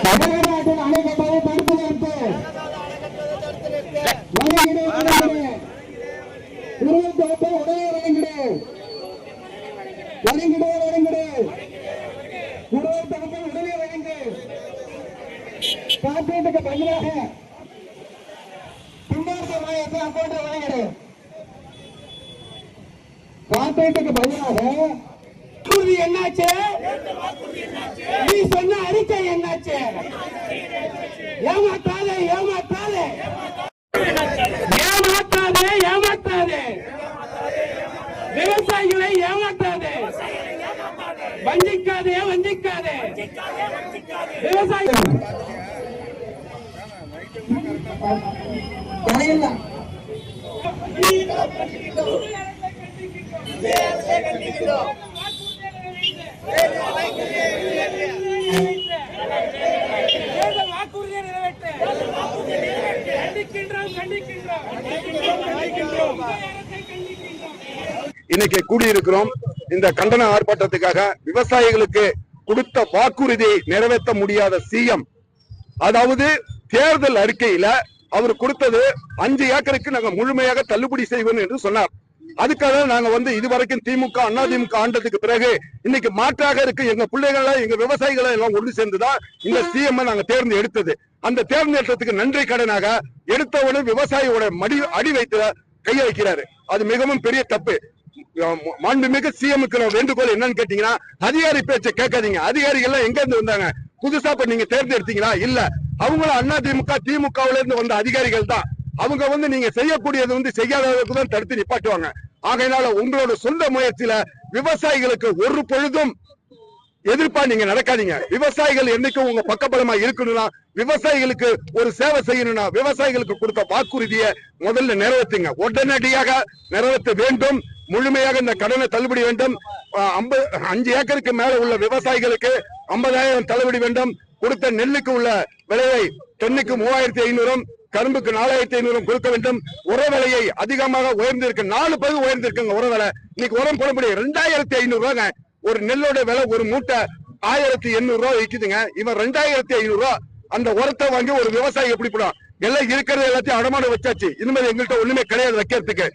தமிழ்நாட்டின் அணைக்கட்டாவை தடுத்து நிறுத்து. இருபத்தி உடனே வழங்கிடு. வழங்கிடு வழங்கிடு. இருபத்தி உடனே வழங்கு. காப்பீட்டுக்கு பதிலாக பின்னாடி மாயத்தை அக்கௌண்ட் வழங்கிடு. காப்பீட்டுக்கு பதிலாக என்னாச்சு? நீ சொன்ன அறிக்கை என்னாச்சு? ஏமாத்தாதே ஏமாத்தாதே ஏமாத்தாதே ஏமாத்தாதே விவசாயிகளை ஏமாத்தாதே, வஞ்சிக்காதே வஞ்சிக்காதே விவசாயிகள் இன்னைக்கு கூடியிருக்கிறோம். இந்த கண்டன ஆர்ப்பாட்டத்துக்காக விவசாயிகளுக்கு கொடுத்த வாக்குறுதியை நிறைவேற்ற முடியாத சிஎம், அதாவது தேர்தல் அறிக்கையில அவர் கொடுத்தது 5 ஏக்கருக்கு நாங்க முழுமையாக தள்ளுபடி செய்வோம் என்று சொன்னார். அதுக்காக நாங்க இதுவரைக்கும் திமுக அண்ணா திமுக ஆண்டதுக்கு பிறகு இன்னைக்கு மாற்றாக இருக்கு எங்க பிள்ளைகளை எங்க விவசாயிகளை எல்லாம் ஒன்று சேர்ந்துதான் இந்த சிஎம் நாங்க தேர்ந்து எடுத்தது. அந்த தேர்ந்தெடுத்ததுக்கு நன்றி கடனாக எடுத்தவுடன் விவசாயியோட அடி வைத்து கைய வைக்கிறாரு. அது மிகவும் பெரிய தப்பு. மாண்புமிகு சிஎம்க்கு வேண்டுகோள் என்னன்னு கேட்டீங்கன்னா, அதிகாரி பேச்சை கேட்காதீங்க. அதிகாரிகள் எங்க இருந்து வந்தாங்க? புதுசா நீங்க தேர்ந்தெடுத்தீங்களா? இல்ல, அவங்களும் அண்ணா திமுக திமுகவுல இருந்து வந்த அதிகாரிகள் தான். அவங்க நீங்க செய்யக்கூடியது செய்யாதவர்களுக்கு தான் தடுத்து நிப்பாட்டுவாங்க. ஆகையினால உங்களோட சொந்த முயற்சியில விவசாயிகளுக்கு ஒரு பொழுதும் எதிர்ப்பா நீங்க நடக்காதீங்க. விவசாயிகள் என்னைக்கும் உங்க பக்கபலமா இருக்கணும்னா, விவசாயிகளுக்கு ஒரு சேவை செய்யணும்னா, விவசாயிகளுக்கு கொடுத்த வாக்குறுதியை முதல்ல நிறைவேற்றுங்க. உடனடியாக நிறைவேற்ற வேண்டும். முழுமையாக இந்த கடனை தள்ளுபடி வேண்டும். 5 ஏக்கருக்கு மேல உள்ள விவசாயிகளுக்கு 50,000 தள்ளுபடி வேண்டும். கொடுத்த நெல்லுக்கு உள்ள விலையை டன்னுக்கு 3,500, கரும்புக்கு 4,500 கொடுக்க வேண்டும். உர விலையை அதிகமாக உயர்ந்திருக்கு. 4 பங்கு உயர்ந்திருக்குங்க உர விலை. இன்னைக்கு உரம் போட முடியும் 2,500 ரூபாங்க. ஒரு நெல்லோட விலை ஒரு மூட்டை 1,800 ரூபாய் விற்குதுங்க. இவன் 2,500 ரூபாய் அந்த உரத்தை வாங்கி ஒரு விவசாயி எப்படி போடும்? எல்லாம் இருக்கிறது எல்லாத்தையும் அடமானம் வச்சாச்சு. இனிமேல் எங்கள்கிட்ட ஒண்ணுமே கிடையாது வைக்கிறதுக்கு.